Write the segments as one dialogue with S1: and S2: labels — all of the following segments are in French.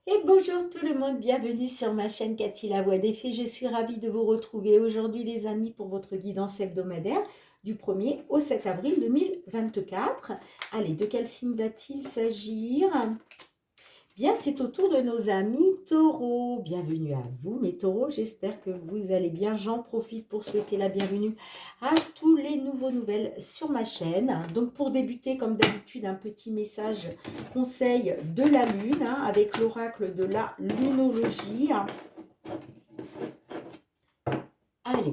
S1: Et bonjour tout le monde, bienvenue sur ma chaîne Cathy la Voix des Fées. Je suis ravie de vous retrouver aujourd'hui les amis pour votre guidance hebdomadaire du 1er au 7 avril 2024. Allez, de quel signe va-t-il s'agir? Bien, c'est au tour de nos amis taureaux. Bienvenue à vous mes taureaux, j'espère que vous allez bien. J'en profite pour souhaiter la bienvenue à tous les nouveaux nouvelles sur ma chaîne. Donc pour débuter, comme d'habitude, un petit message conseil de la lune avec l'oracle de la lunologie. Allez,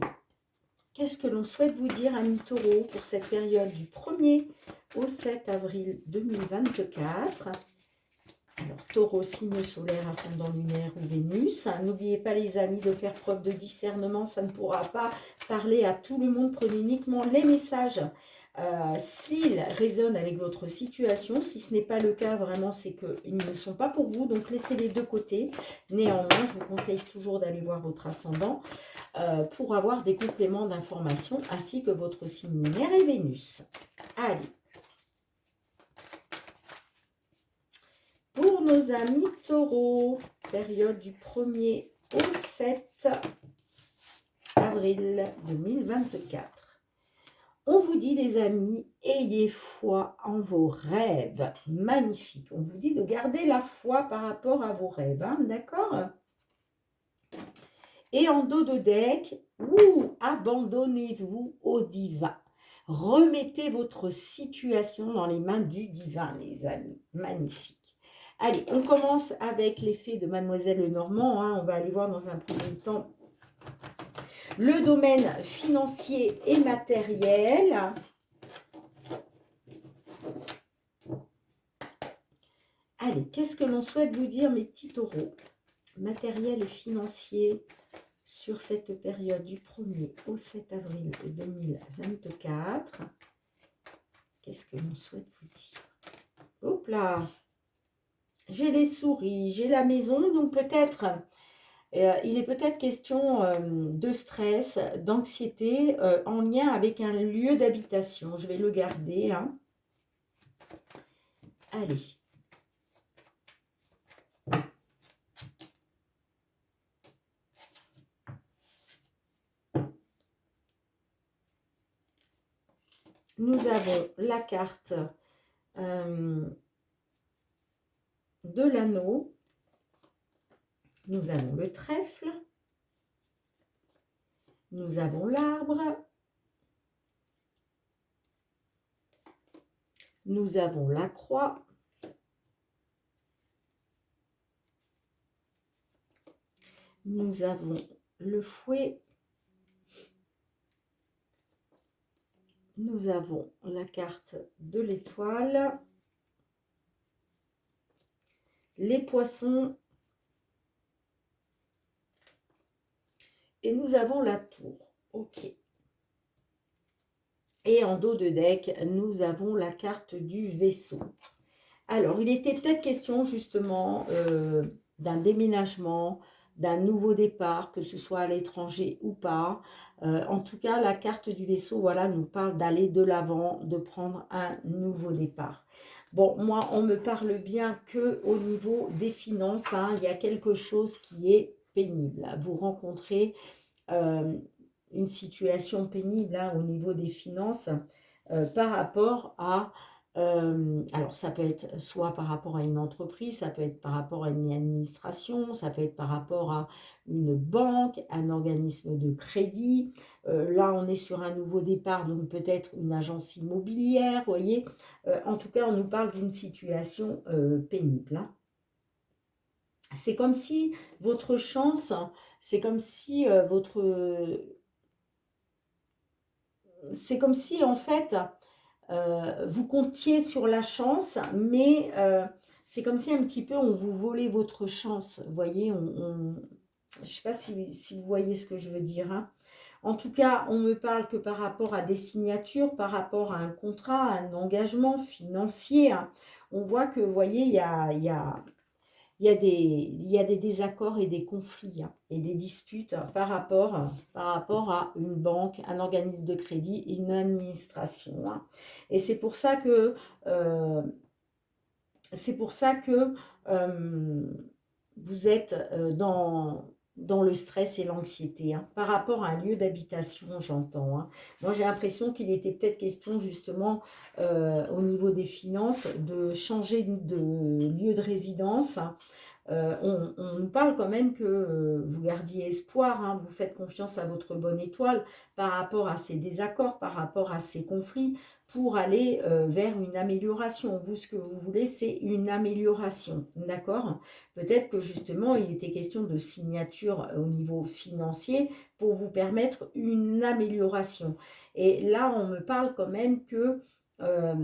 S1: qu'est-ce que l'on souhaite vous dire amis taureaux pour cette période du 1er au 7 avril 2024? Alors, taureau, signe solaire, ascendant lunaire ou Vénus. N'oubliez pas les amis de faire preuve de discernement, ça ne pourra pas parler à tout le monde. Prenez uniquement les messages s'ils résonnent avec votre situation. Si ce n'est pas le cas, vraiment, c'est qu'ils ne sont pas pour vous. Donc, laissez-les de côté. Néanmoins, je vous conseille toujours d'aller voir votre ascendant pour avoir des compléments d'information ainsi que votre signe lunaire et Vénus. Allez. Pour nos amis taureaux, période du 1er au 7 avril 2024. On vous dit les amis, ayez foi en vos rêves. Magnifique. On vous dit de garder la foi par rapport à vos rêves. Hein, d'accord? Et en dos de deck, abandonnez-vous au divin. Remettez votre situation dans les mains du divin, les amis. Magnifique. Allez, on commence avec l'effet de Mademoiselle Lenormand. Hein. On va aller voir dans un premier temps le domaine financier et matériel. Allez, qu'est-ce que l'on souhaite vous dire, mes petits taureaux? Matériel et financier sur cette période du 1er au 7 avril 2024. Qu'est-ce que l'on souhaite vous dire? Hop là! J'ai les souris, j'ai la maison, donc peut-être, il est peut-être question de stress, d'anxiété en lien avec un lieu d'habitation. Je vais le garder. Hein. Allez. Nous avons la carte de l'anneau. Nous avons le trèfle. Nous avons l'arbre. Nous avons la croix. Nous avons le fouet. Nous avons la carte de l'étoile. Les poissons. Et nous avons la tour. Ok. Et en dos de deck, nous avons la carte du vaisseau. Alors, il était peut-être question justement d'un déménagement, d'un nouveau départ, que ce soit à l'étranger ou pas. En tout cas, la carte du vaisseau, voilà, nous parle d'aller de l'avant, de prendre un nouveau départ. Bon, moi, on me parle bien qu'au niveau des finances, hein, il y a quelque chose qui est pénible. Vous rencontrez une situation pénible hein, au niveau des finances par rapport à... alors, ça peut être soit par rapport à une entreprise, ça peut être par rapport à une administration, ça peut être par rapport à une banque, un organisme de crédit. Là, on est sur un nouveau départ, donc peut-être une agence immobilière, vous voyez. En tout cas, on nous parle d'une situation pénible. Hein. C'est comme si votre chance, c'est comme si c'est comme si en fait vous comptiez sur la chance, mais c'est comme si un petit peu on vous volait votre chance. Vous voyez, je ne sais pas si vous voyez ce que je veux dire. Hein. En tout cas, on me parle que par rapport à des signatures, par rapport à un contrat, à un engagement financier, hein, on voit que, vous voyez, il y a des désaccords et des conflits hein, et des disputes par rapport à une banque, un organisme de crédit, une administration. Hein. Et c'est pour ça que, euh, vous êtes dans le stress et l'anxiété, hein, par rapport à un lieu d'habitation, j'entends, hein. Moi, j'ai l'impression qu'il était peut-être question justement au niveau des finances de changer de lieu de résidence, hein. On nous parle quand même que vous gardiez espoir, hein, vous faites confiance à votre bonne étoile par rapport à ces désaccords, par rapport à ces conflits, pour aller vers une amélioration. Vous, ce que vous voulez, c'est une amélioration, d'accord? Peut-être que justement, il était question de signature au niveau financier pour vous permettre une amélioration. Et là, on me parle quand même que euh,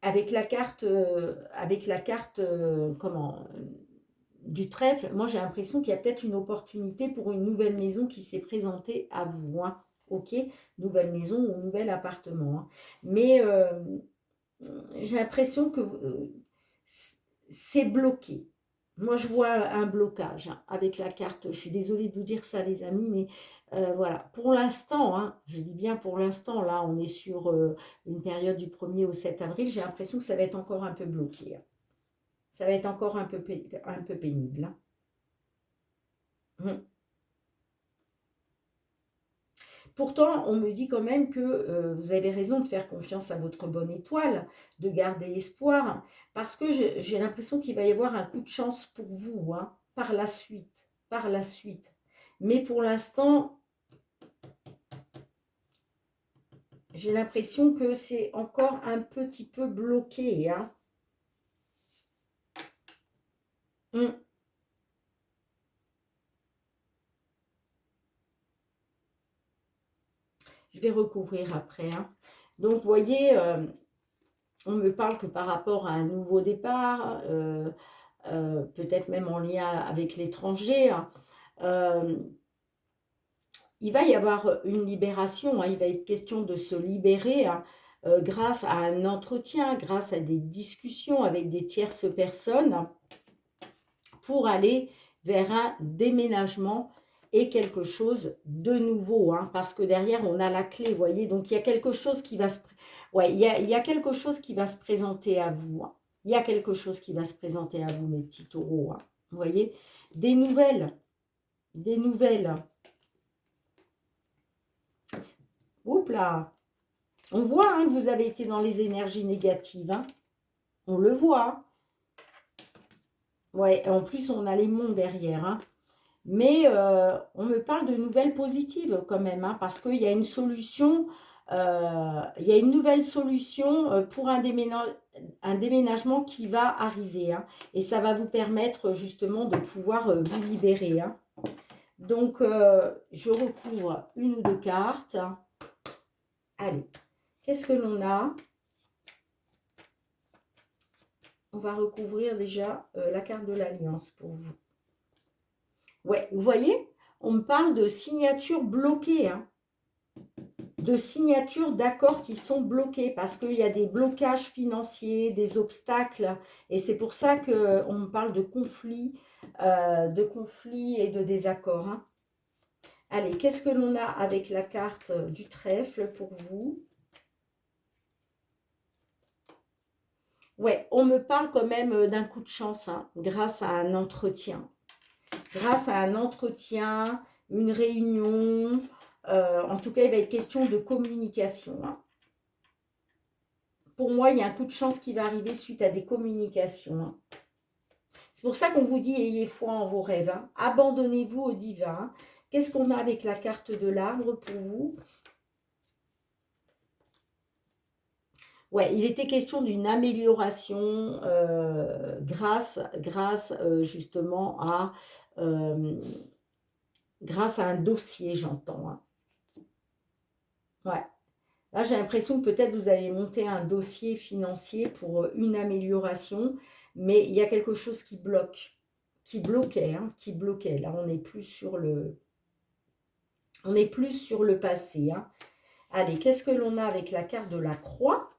S1: avec la carte, comment, du trèfle, moi j'ai l'impression qu'il y a peut-être une opportunité pour une nouvelle maison qui s'est présentée à vous, hein. Ok, nouvelle maison ou nouvel appartement, hein. Mais j'ai l'impression que c'est bloqué. Moi, je vois un blocage, hein, avec la carte. Je suis désolée de vous dire ça, les amis, mais voilà. Pour l'instant, hein, je dis bien pour l'instant, là, on est sur une période du 1er au 7 avril. J'ai l'impression que ça va être encore un peu bloqué, hein. Ça va être encore un peu pénible, hein. Mm. Pourtant, on me dit quand même que vous avez raison de faire confiance à votre bonne étoile, de garder espoir, parce que j'ai l'impression qu'il va y avoir un coup de chance pour vous, hein, par la suite, par la suite. Mais pour l'instant, j'ai l'impression que c'est encore un petit peu bloqué, hein. Hum, Je vais recouvrir après, hein. Donc, vous voyez, on me parle que par rapport à un nouveau départ, peut-être même en lien avec l'étranger, hein, euh, il va y avoir une libération, hein, il va être question de se libérer, hein, grâce à un entretien, grâce à des discussions avec des tierces personnes, hein, pour aller vers un déménagement et quelque chose de nouveau, hein, parce que derrière on a la clé, vous voyez, donc il y a quelque chose qui va se, ouais, il y a quelque chose qui va se présenter à vous, hein. Il y a quelque chose qui va se présenter à vous, mes petits taureaux, hein. Vous voyez, des nouvelles, des nouvelles. Oups là, on voit, hein, que vous avez été dans les énergies négatives, hein. On le voit, hein. Ouais, en plus on a les monts derrière, hein. Mais on me parle de nouvelles positives quand même, hein, parce qu'il y a une solution, il y a une nouvelle solution pour un déménagement qui va arriver, hein, et ça va vous permettre justement de pouvoir vous libérer, hein. Donc, je recouvre une ou deux cartes. Allez, qu'est-ce que l'on a? On va recouvrir déjà la carte de l'Alliance pour vous. Ouais, vous voyez, on me parle de signatures bloquées, hein, de signatures d'accords qui sont bloqués parce qu'il y a des blocages financiers, des obstacles. Et c'est pour ça qu'on me parle de conflits et de désaccords, hein. Allez, qu'est-ce que l'on a avec la carte du trèfle pour vous? Ouais, on me parle quand même d'un coup de chance, hein, grâce à un entretien. Grâce à un entretien, une réunion, en tout cas, il va être question de communication, hein. Pour moi, il y a un coup de chance qui va arriver suite à des communications, hein. C'est pour ça qu'on vous dit, ayez foi en vos rêves, hein. Abandonnez-vous au divin. Qu'est-ce qu'on a avec la carte de l'arbre pour vous? Ouais, il était question d'une amélioration grâce justement grâce à un dossier, j'entends, hein. Ouais. Là, j'ai l'impression que peut-être vous avez monté un dossier financier pour une amélioration, mais il y a quelque chose qui bloque, qui bloquait, hein, qui bloquait. Là, on est plus sur le passé, hein. Allez, qu'est-ce que l'on a avec la carte de la croix?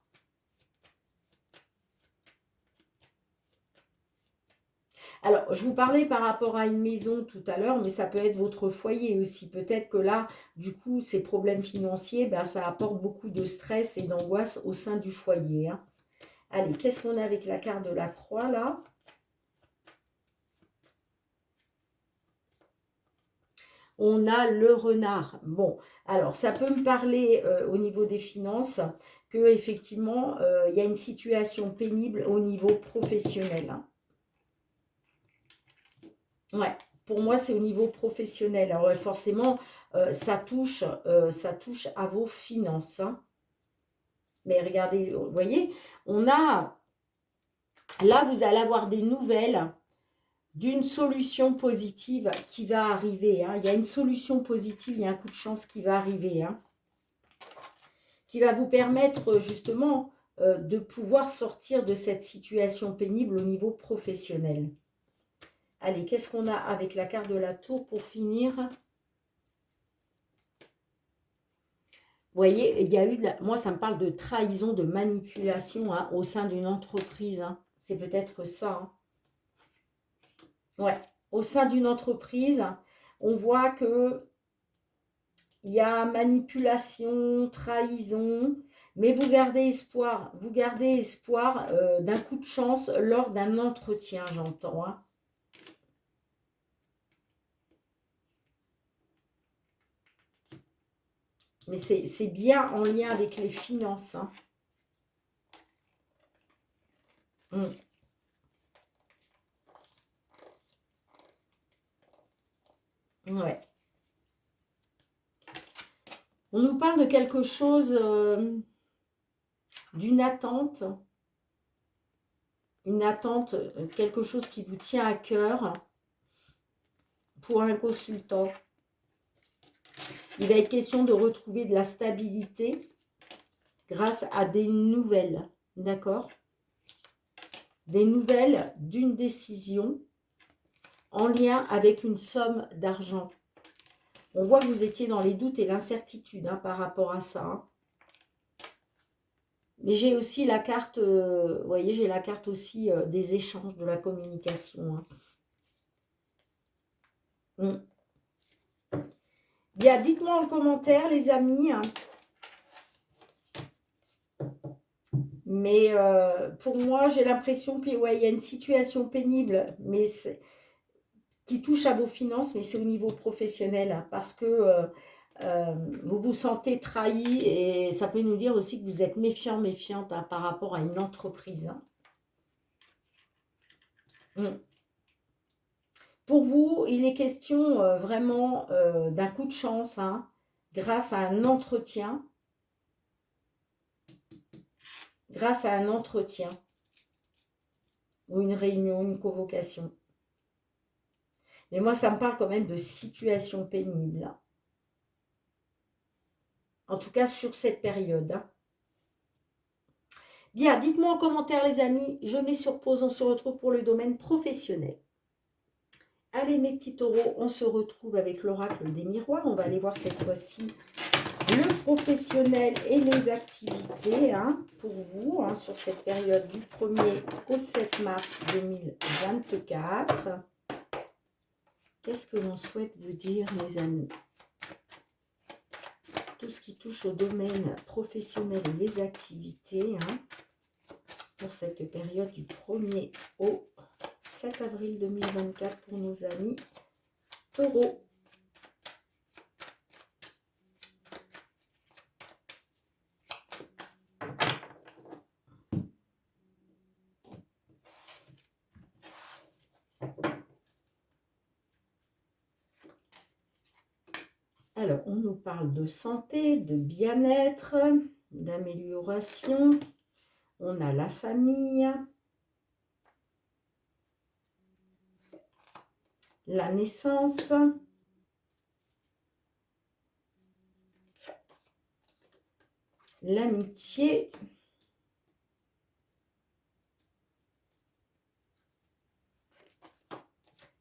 S1: Alors, je vous parlais par rapport à une maison tout à l'heure, mais ça peut être votre foyer aussi. Peut-être que là, du coup, ces problèmes financiers, ben, ça apporte beaucoup de stress et d'angoisse au sein du foyer, hein. Allez, qu'est-ce qu'on a avec la carte de la croix, là? On a le renard. Bon, alors, ça peut me parler au niveau des finances que effectivement, il y a une situation pénible au niveau professionnel, hein. Ouais, pour moi, c'est au niveau professionnel. Alors, ouais, forcément, ça touche à vos finances, hein. Mais regardez, vous voyez, on a, là, vous allez avoir des nouvelles d'une solution positive qui va arriver, hein. Il y a une solution positive, il y a un coup de chance qui va arriver, hein, qui va vous permettre justement de pouvoir sortir de cette situation pénible au niveau professionnel. Allez, qu'est-ce qu'on a avec la carte de la tour pour finir? Vous voyez, il y a eu, moi ça me parle de trahison, de manipulation, hein, au sein d'une entreprise, hein. C'est peut-être ça, hein. Ouais, au sein d'une entreprise, on voit que il y a manipulation, trahison, mais vous gardez espoir d'un coup de chance lors d'un entretien, j'entends, hein. Mais c'est bien en lien avec les finances, hein. Mm. Ouais. On nous parle de quelque chose, d'une attente, quelque chose qui vous tient à cœur pour un consultant. Il va être question de retrouver de la stabilité grâce à des nouvelles, d'accord? Des nouvelles d'une décision en lien avec une somme d'argent. On voit que vous étiez dans les doutes et l'incertitude, hein, par rapport à ça, hein. Mais j'ai aussi la carte, vous voyez, j'ai la carte aussi des échanges, de la communication, hein. Bien, dites-moi en commentaire, les amis, hein. Mais pour moi, j'ai l'impression que ouais, il y a une situation pénible, mais qui touche à vos finances, mais c'est au niveau professionnel, hein, parce que vous vous sentez trahi et ça peut nous dire aussi que vous êtes méfiant, méfiante, hein, par rapport à une entreprise, hein. Pour vous, il est question vraiment d'un coup de chance, hein, grâce à un entretien. Grâce à un entretien ou une réunion, une convocation. Mais moi, ça me parle quand même de situation pénible, hein. En tout cas, sur cette période, hein. Bien, dites-moi en commentaire, les amis. Je mets sur pause. On se retrouve pour le domaine professionnel. Allez, mes petits taureaux, on se retrouve avec l'oracle des miroirs. On va aller voir cette fois-ci le professionnel et les activités, hein, pour vous, hein, sur cette période du 1er au 7 mars 2024. Qu'est-ce que l'on souhaite vous dire, mes amis? Tout ce qui touche au domaine professionnel et les activités, hein, pour cette période du 1er au 7 avril 2024 pour nos amis taureaux. Alors, on nous parle de santé, de bien-être, d'amélioration. On a la famille, la naissance, l'amitié,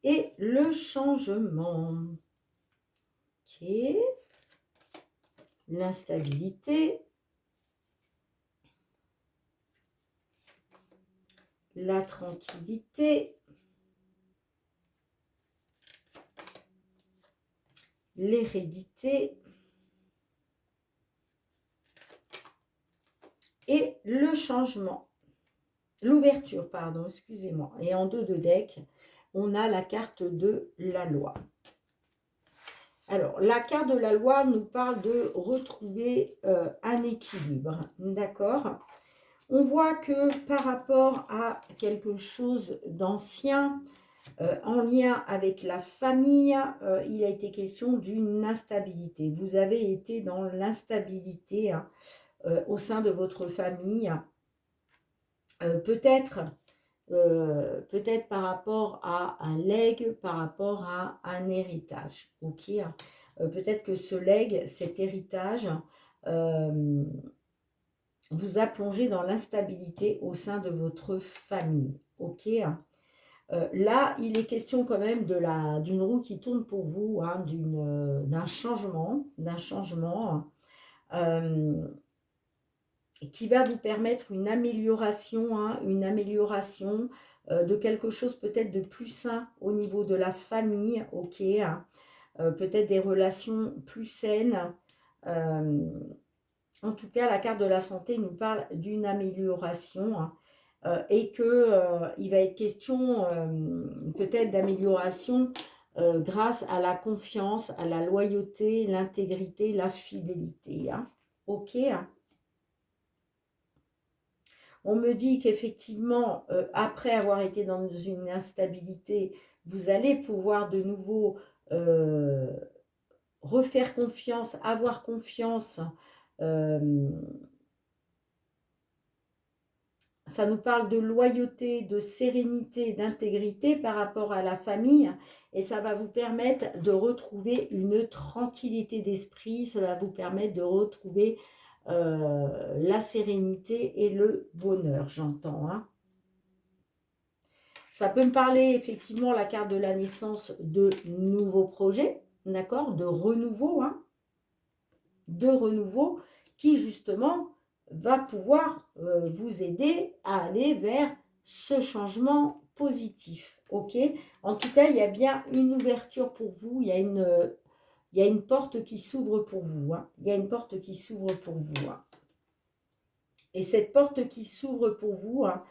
S1: et le changement. Ok. L'instabilité, la tranquillité, l'hérédité et le changement. L'ouverture, pardon, excusez-moi. Et en dos de deck, on a la carte de la loi. Alors, la carte de la loi nous parle de retrouver un équilibre, d'accord? On voit que par rapport à quelque chose d'ancien, en lien avec la famille, il a été question d'une instabilité. Vous avez été dans l'instabilité hein, au sein de votre famille. Peut-être par rapport à un legs, par rapport à un héritage. Ok, peut-être que ce legs, cet héritage, vous a plongé dans l'instabilité au sein de votre famille. Ok, là, il est question quand même d'une roue qui tourne pour vous, hein, d'un changement, qui va vous permettre une amélioration, hein, de quelque chose peut-être de plus sain au niveau de la famille, ok, hein, peut-être des relations plus saines. En tout cas, la carte de la santé nous parle d'une amélioration hein, et qu'il va être question peut-être d'amélioration grâce à la confiance, à la loyauté, l'intégrité, la fidélité. Hein. Ok hein. On me dit qu'effectivement, après avoir été dans une instabilité, vous allez pouvoir de nouveau refaire confiance, avoir confiance. Ça nous parle de loyauté, de sérénité, d'intégrité par rapport à la famille. Et ça va vous permettre de retrouver une tranquillité d'esprit. Ça va vous permettre de retrouver la sérénité et le bonheur, j'entends. Hein. Ça peut me parler effectivement, la carte de la naissance, de nouveaux projets, d'accord, de renouveau, hein, de renouveau qui justement va pouvoir vous aider à aller vers ce changement positif. Ok, en tout cas, il y a bien une ouverture pour vous, il y a une porte qui s'ouvre pour vous. Hein. Il y a une porte qui s'ouvre pour vous. Hein. Et cette porte qui s'ouvre pour vous, hein,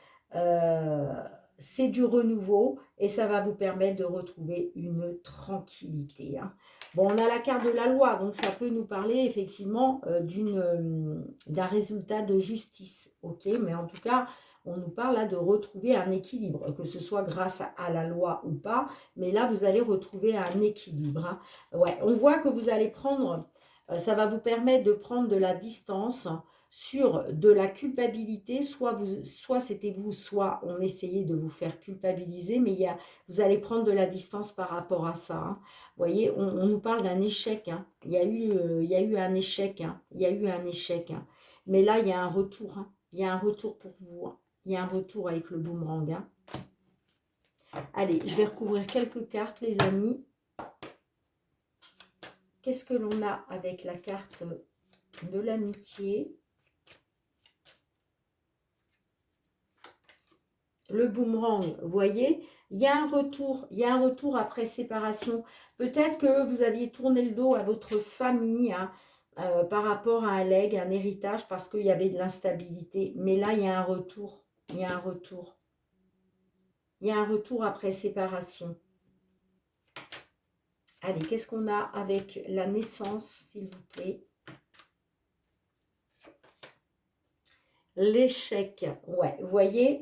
S1: c'est du renouveau et ça va vous permettre de retrouver une tranquillité. Hein. Bon, on a la carte de la loi, donc ça peut nous parler effectivement d'un résultat de justice. Ok, mais en tout cas, on nous parle là de retrouver un équilibre, que ce soit grâce à la loi ou pas, mais là, vous allez retrouver un équilibre. Hein. Ouais, on voit que vous allez prendre, ça va vous permettre de prendre de la distance sur de la culpabilité, soit c'était vous, soit on essayait de vous faire culpabiliser, mais vous allez prendre de la distance par rapport à ça. Hein. Vous voyez, on nous parle d'un échec. Hein. Il y a eu un échec. Hein. Il y a eu un échec. Hein. Mais là, il y a un retour. Hein. Il y a un retour pour vous. Hein. Il y a un retour avec le boomerang. Hein. Allez, je vais recouvrir quelques cartes, les amis. Qu'est-ce que l'on a avec la carte de l'amitié ? Le boomerang, vous voyez, il y a un retour après séparation. Peut-être que vous aviez tourné le dos à votre famille hein, par rapport à un legs, un héritage, parce qu'il y avait de l'instabilité. Mais là, il y a un retour, il y a un retour. Il y a un retour après séparation. Allez, qu'est-ce qu'on a avec la naissance, s'il vous plaît? L'échec, ouais, vous voyez,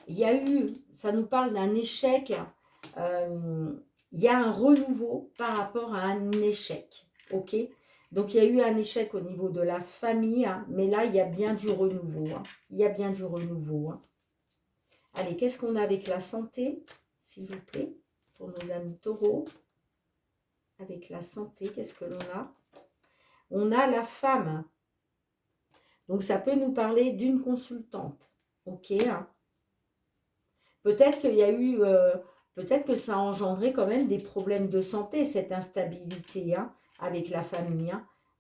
S1: il y a eu, ça nous parle d'un échec, il y a un renouveau par rapport à un échec, ok? Donc, il y a eu un échec au niveau de la famille, hein, mais là, il y a bien du renouveau, hein, il y a bien du renouveau. Hein. Allez, qu'est-ce qu'on a avec la santé, s'il vous plaît, pour nos amis taureaux? Avec la santé, qu'est-ce que l'on a? On a la femme. Donc, ça peut nous parler d'une consultante, ok? Hein. Peut-être qu'il y a eu, peut-être que ça a engendré quand même des problèmes de santé, cette instabilité hein, avec la famille.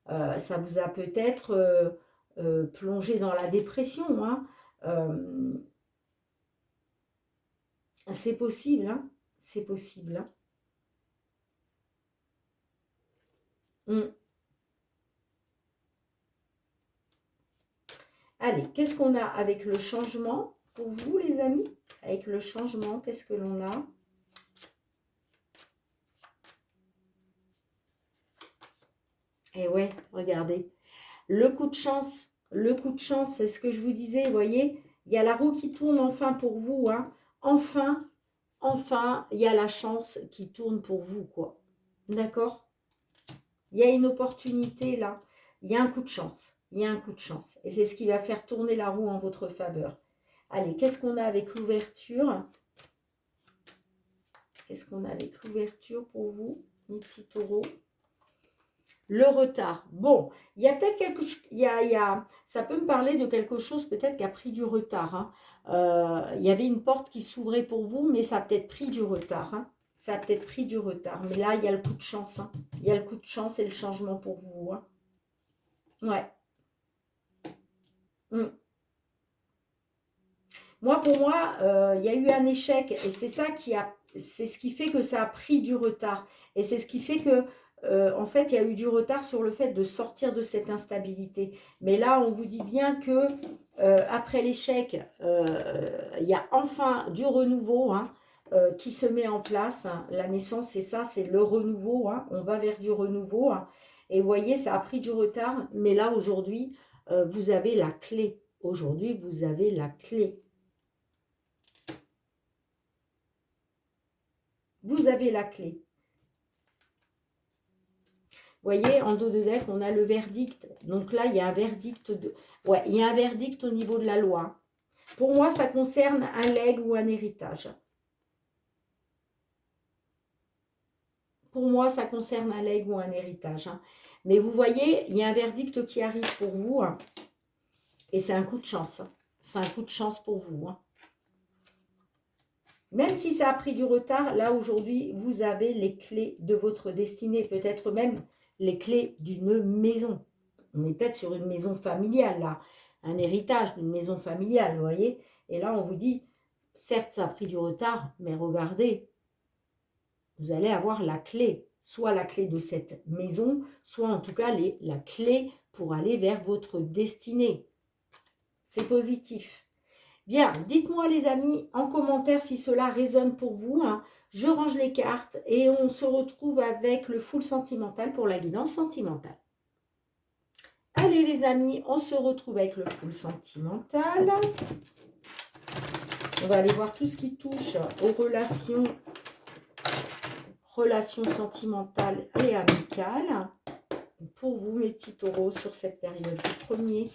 S1: Hein. Ça vous a peut-être plongé dans la dépression. Hein. C'est possible, hein. C'est possible. Hein. Allez, qu'est-ce qu'on a avec le changement? pour vous, les amis, avec le changement, qu'est-ce que l'on a? Et ouais, regardez. Le coup de chance, c'est ce que je vous disais, vous voyez, il y a la roue qui tourne enfin pour vous, hein. Enfin, il y a la chance qui tourne pour vous, quoi. D'accord? Il y a une opportunité là, il y a un coup de chance, il y a un coup de chance. Et c'est ce qui va faire tourner la roue en votre faveur. Allez, qu'est-ce qu'on a avec l'ouverture? Qu'est-ce qu'on a avec l'ouverture pour vous, mes petits taureaux? Le retard. Bon, il y a peut-être quelque chose, ça peut me parler de quelque chose peut-être qui a pris du retard, hein. Il y avait une porte qui s'ouvrait pour vous, mais ça a peut-être pris du retard, hein. Ça a peut-être pris du retard. Mais là, il y a le coup de chance, hein. Il y a le coup de chance et le changement pour vous, hein. Ouais. Mm. Moi, pour moi, il y a eu un échec et c'est ça c'est ce qui fait que ça a pris du retard. Et c'est ce qui fait que, en fait, il y a eu du retard sur le fait de sortir de cette instabilité. Mais là, on vous dit bien que après l'échec, il y a enfin du renouveau, hein, qui se met en place, hein. La naissance, c'est ça, c'est le renouveau, hein. On va vers du renouveau, hein. Et vous voyez, ça a pris du retard. Mais là, aujourd'hui, vous avez la clé. Aujourd'hui, vous avez la clé. Vous avez la clé. Vous voyez, en dos de deck, on a le verdict. Donc là, il y a un verdict ouais, il y a un verdict au niveau de la loi. Pour moi, ça concerne un legs ou un héritage. Pour moi, ça concerne un legs ou un héritage, hein. Mais vous voyez, il y a un verdict qui arrive pour vous, hein. Et c'est un coup de chance. C'est un coup de chance pour vous, hein. Même si ça a pris du retard, là aujourd'hui, vous avez les clés de votre destinée, peut-être même les clés d'une maison. On est peut-être sur une maison familiale, là, un héritage d'une maison familiale, vous voyez. Et là, on vous dit, certes, ça a pris du retard, mais regardez, vous allez avoir la clé, soit la clé de cette maison, soit en tout cas la clé pour aller vers votre destinée. C'est positif. Bien, dites-moi les amis en commentaire si cela résonne pour vous, hein. Je range les cartes et on se retrouve avec le full sentimental pour la guidance sentimentale. Allez les amis, on se retrouve avec le full sentimental. On va aller voir tout ce qui touche aux relations sentimentales et amicales. Pour vous mes petits taureaux sur cette période du 1er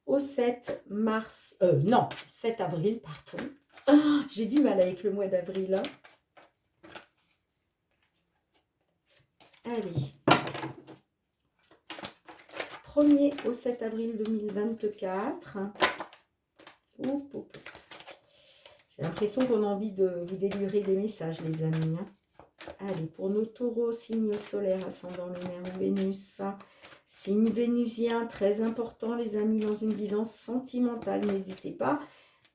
S1: au 7 mars, non, 7 avril, pardon. Oh, j'ai du mal avec le mois d'avril, hein. Allez. 1er au 7 avril 2024. J'ai l'impression qu'on a envie de vous délivrer des messages, les amis, hein. Allez, pour nos taureaux, signe solaire, ascendant lunaire ou Vénus. Signe vénusien, très important, les amis, dans une guidance sentimentale. N'hésitez pas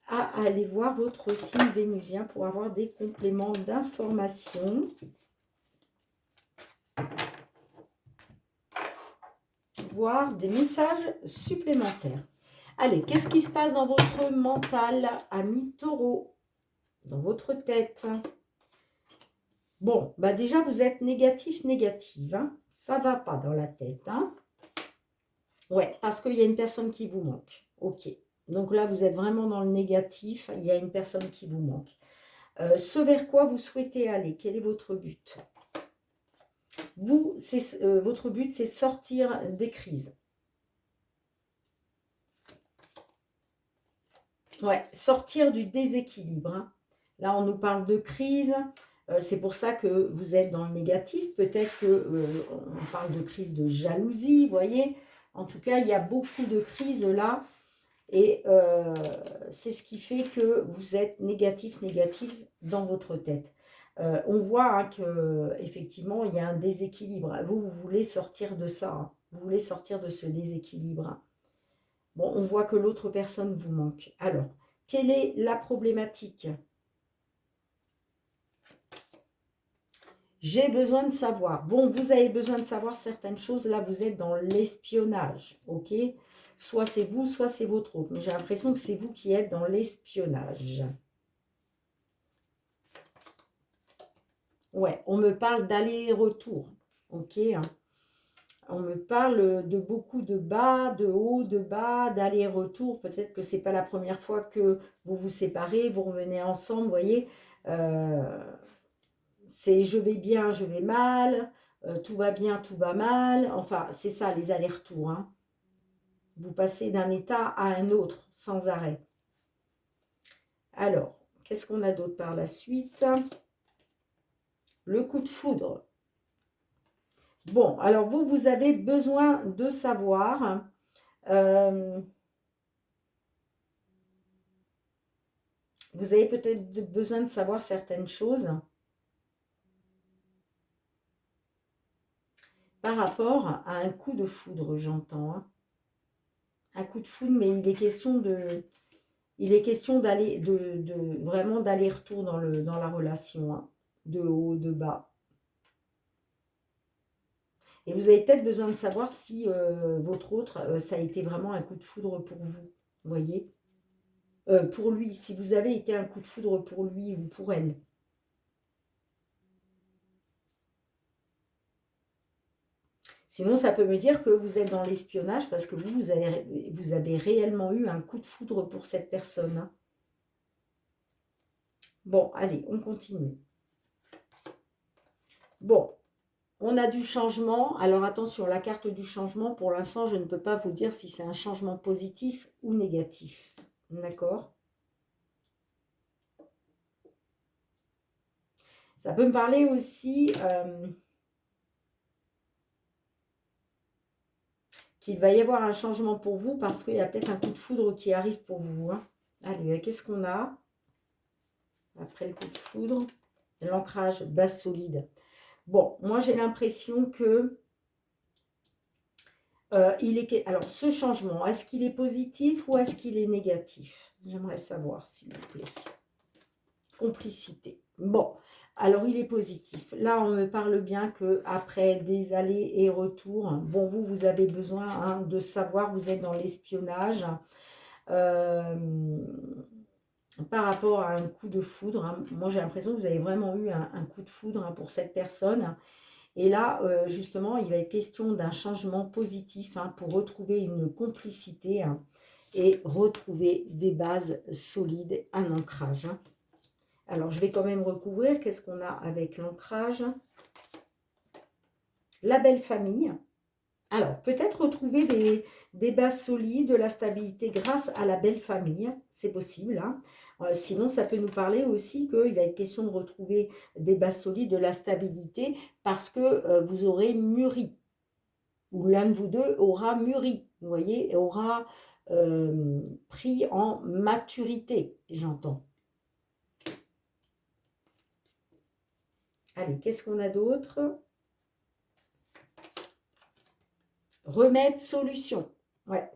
S1: à aller voir votre signe vénusien pour avoir des compléments d'information. Voir des messages supplémentaires. Allez, qu'est-ce qui se passe dans votre mental, ami taureau? Dans votre tête? Bon, bah déjà, vous êtes négative, hein. Ça va pas dans la tête, hein. Ouais, parce qu'il y a une personne qui vous manque. Ok. Donc là, vous êtes vraiment dans le négatif. Il y a une personne qui vous manque. Ce vers quoi vous souhaitez aller? Quel est votre but? Vous, votre but, c'est sortir des crises. Ouais, sortir du déséquilibre, hein. Là, on nous parle de crise. C'est pour ça que vous êtes dans le négatif. Peut-être qu'on parle de crise de jalousie, vous voyez. En tout cas, il y a beaucoup de crises là. Et c'est ce qui fait que vous êtes négatif dans votre tête. On voit, hein, qu'effectivement, il y a un déséquilibre. Vous voulez sortir de ça, hein. Vous voulez sortir de ce déséquilibre, hein. Bon, on voit que l'autre personne vous manque. Alors, quelle est la problématique? J'ai besoin de savoir. Bon, vous avez besoin de savoir certaines choses. Là, vous êtes dans l'espionnage, ok? Soit c'est vous, soit c'est votre autre. Mais j'ai l'impression que c'est vous qui êtes dans l'espionnage. Ouais, on me parle d'aller-retour. Ok, hein. On me parle de beaucoup de bas, de haut, de bas, d'aller-retour. Peut-être que c'est pas la première fois que vous vous séparez, vous revenez ensemble, vous voyez. C'est je vais bien, je vais mal, tout va bien, tout va mal. Enfin, c'est ça les allers-retours, hein. Vous passez d'un état à un autre sans arrêt. Alors, qu'est-ce qu'on a d'autre par la suite? Le coup de foudre. Bon, alors vous avez besoin de savoir. Vous avez peut-être besoin de savoir certaines choses par rapport à un coup de foudre, j'entends. Hein. Un coup de foudre, mais il est question d'aller, vraiment d'aller-retour dans la relation, hein, de haut, de bas. Et vous avez peut-être besoin de savoir si votre autre, ça a été vraiment un coup de foudre pour vous, vous voyez, pour lui, si vous avez été un coup de foudre pour lui ou pour elle. Sinon, ça peut me dire que vous êtes dans l'espionnage parce que vous avez réellement eu un coup de foudre pour cette personne. Hein. Bon, allez, on continue. Bon, on a du changement. Alors attention, la carte du changement, pour l'instant, je ne peux pas vous dire si c'est un changement positif ou négatif. D'accord? Ça peut me parler aussi qu'il va y avoir un changement pour vous parce qu'il y a peut-être un coup de foudre qui arrive pour vous. Hein. Allez, qu'est-ce qu'on a après le coup de foudre? L'ancrage, base solide. Bon, moi j'ai l'impression que alors ce changement, est-ce qu'il est positif ou est-ce qu'il est négatif? J'aimerais savoir, s'il vous plaît. Complicité. Bon, alors il est positif. Là, on me parle bien que après des allers et retours, bon, vous avez besoin hein, de savoir, vous êtes dans l'espionnage. Par rapport à un coup de foudre, hein. Moi j'ai l'impression que vous avez vraiment eu un coup de foudre hein, pour cette personne. Et là, justement, il va être question d'un changement positif hein, pour retrouver une complicité hein, et retrouver des bases solides, un ancrage. Hein. Alors, je vais quand même recouvrir. Qu'est-ce qu'on a avec l'ancrage? La belle famille. Alors, peut-être retrouver des bases solides, de la stabilité grâce à la belle famille. C'est possible. Hein. Sinon, ça peut nous parler aussi qu'il va être question de retrouver des bases solides, de la stabilité, parce que vous aurez mûri. Ou l'un de vous deux aura mûri, vous voyez, et aura pris en maturité, j'entends. Allez, qu'est-ce qu'on a d'autre? Remède, solution. Ouais.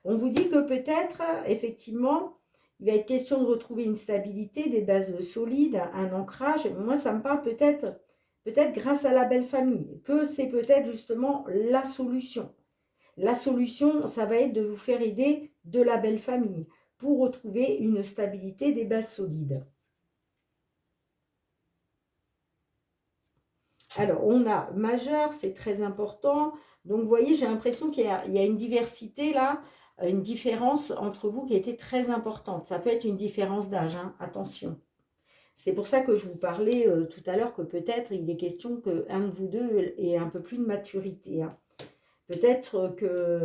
S1: On vous dit que peut-être, effectivement, il va être question de retrouver une stabilité, des bases solides, un ancrage. Moi, ça me parle peut-être grâce à la belle famille, que c'est peut-être justement la solution. La solution, ça va être de vous faire aider de la belle famille pour retrouver une stabilité, des bases solides. Alors, on a majeur, c'est très important. Donc, vous voyez, j'ai l'impression qu'il y a une diversité là, une différence entre vous qui a été très importante. Ça peut être une différence d'âge, hein, attention. C'est pour ça que je vous parlais tout à l'heure que peut-être il est question qu'un de vous deux ait un peu plus de maturité. Hein. Peut-être que,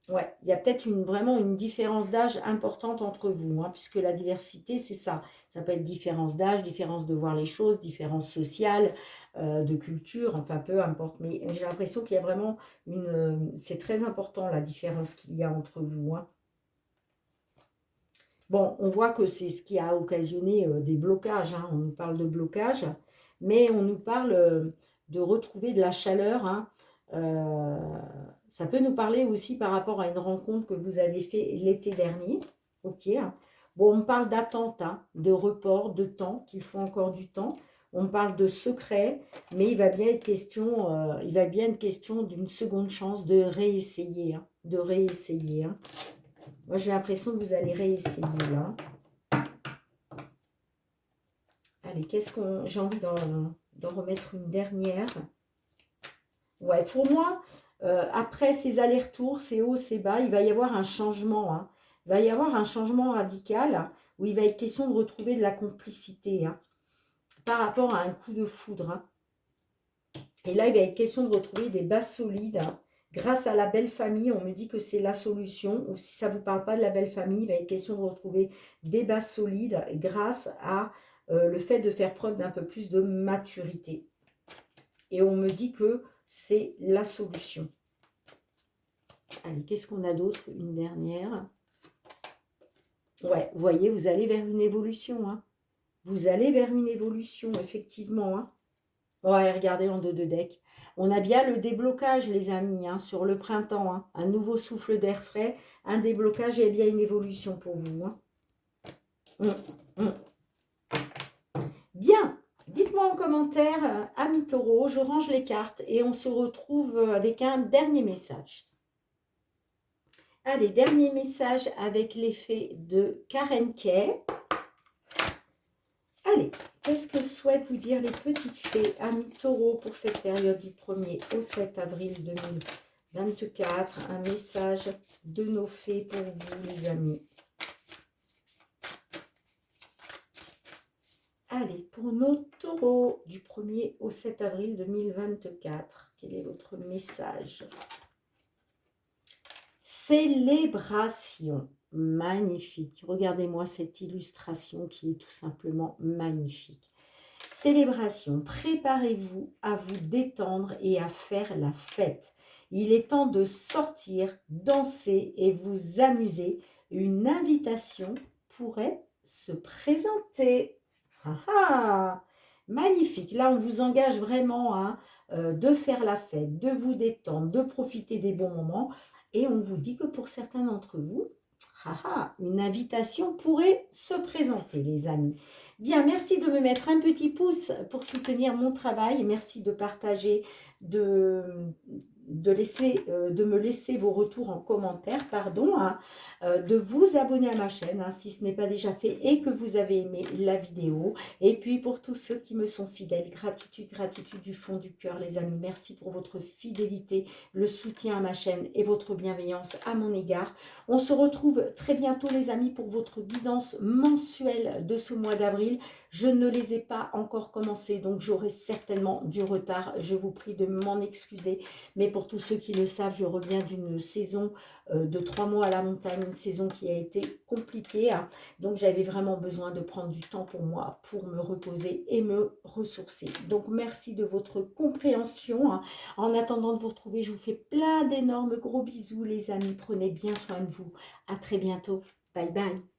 S1: ouais, il y a peut-être vraiment une différence d'âge importante entre vous, hein, puisque la diversité, c'est ça. Ça peut être différence d'âge, différence de voir les choses, différence sociale, de culture, enfin peu importe. Mais j'ai l'impression qu'il y a vraiment c'est très important la différence qu'il y a entre vous. Hein. Bon, on voit que c'est ce qui a occasionné des blocages. Hein. On nous parle de blocage, mais on nous parle de retrouver de la chaleur. Hein. Ça peut nous parler aussi par rapport à une rencontre que vous avez fait l'été dernier. Ok. Hein. Bon, on me parle d'attente, hein, de report, de temps, qu'il faut encore du temps. On me parle de secret, mais il va bien être question d'une seconde chance de réessayer. Hein. de réessayer. Hein. Moi, j'ai l'impression que vous allez réessayer là. Allez, qu'est-ce qu'on... J'ai envie d'en remettre une dernière. Ouais, pour moi, après ces allers-retours, ces hauts, ces bas, il va y avoir un changement. Hein. Il va y avoir un changement radical où il va être question de retrouver de la complicité hein, par rapport à un coup de foudre. Hein. Et là, il va être question de retrouver des bases solides. Hein. Grâce à la belle famille, on me dit que c'est la solution. Ou si ça ne vous parle pas de la belle famille, il va être question de retrouver des bases solides grâce à le fait de faire preuve d'un peu plus de maturité. Et on me dit que c'est la solution. Allez, qu'est-ce qu'on a d'autre? Une dernière. Ouais, vous voyez, vous allez vers une évolution. Hein. Vous allez vers une évolution, effectivement. Hein. Ouais, regardez en dos de deck. On a bien le déblocage, les amis, hein, sur le printemps. Hein. Un nouveau souffle d'air frais, un déblocage et bien une évolution pour vous. Hein. Bien, dites-moi en commentaire, amis taureaux, je range les cartes et on se retrouve avec un dernier message. Allez, dernier message avec l'effet de Karen Kay. Allez, qu'est-ce que souhaitent vous dire les petites fées, amis taureaux, pour cette période du 1er au 7 avril 2024? Un message de nos fées pour vous, les amis. Allez, pour nos taureaux du 1er au 7 avril 2024, quel est votre message? Célébration. Magnifique. Regardez-moi cette illustration qui est tout simplement magnifique. Célébration. Préparez-vous à vous détendre et à faire la fête. Il est temps de sortir, danser et vous amuser. Une invitation pourrait se présenter. Ah ah! Magnifique. Là, on vous engage vraiment à de faire la fête, de vous détendre, de profiter des bons moments. Et on vous dit que pour certains d'entre vous, une invitation pourrait se présenter, les amis. Bien, merci de me mettre un petit pouce pour soutenir mon travail. Merci de partager, de me laisser vos retours en commentaire, hein, de vous abonner à ma chaîne hein, si ce n'est pas déjà fait et que vous avez aimé la vidéo. Et puis pour tous ceux qui me sont fidèles, gratitude, gratitude du fond du cœur, les amis. Merci pour votre fidélité, le soutien à ma chaîne et votre bienveillance à mon égard. On se retrouve très bientôt, les amis, pour votre guidance mensuelle de ce mois d'avril. Je ne les ai pas encore commencées, donc j'aurai certainement du retard. Je vous prie de m'en excuser. Mais pour tous ceux qui le savent, je reviens d'une saison de 3 mois à la montagne, une saison qui a été compliquée. Hein. Donc j'avais vraiment besoin de prendre du temps pour moi, pour me reposer et me ressourcer. Donc merci de votre compréhension. Hein. En attendant de vous retrouver, je vous fais plein d'énormes gros bisous, les amis. Prenez bien soin de vous. À très bientôt. Bye bye.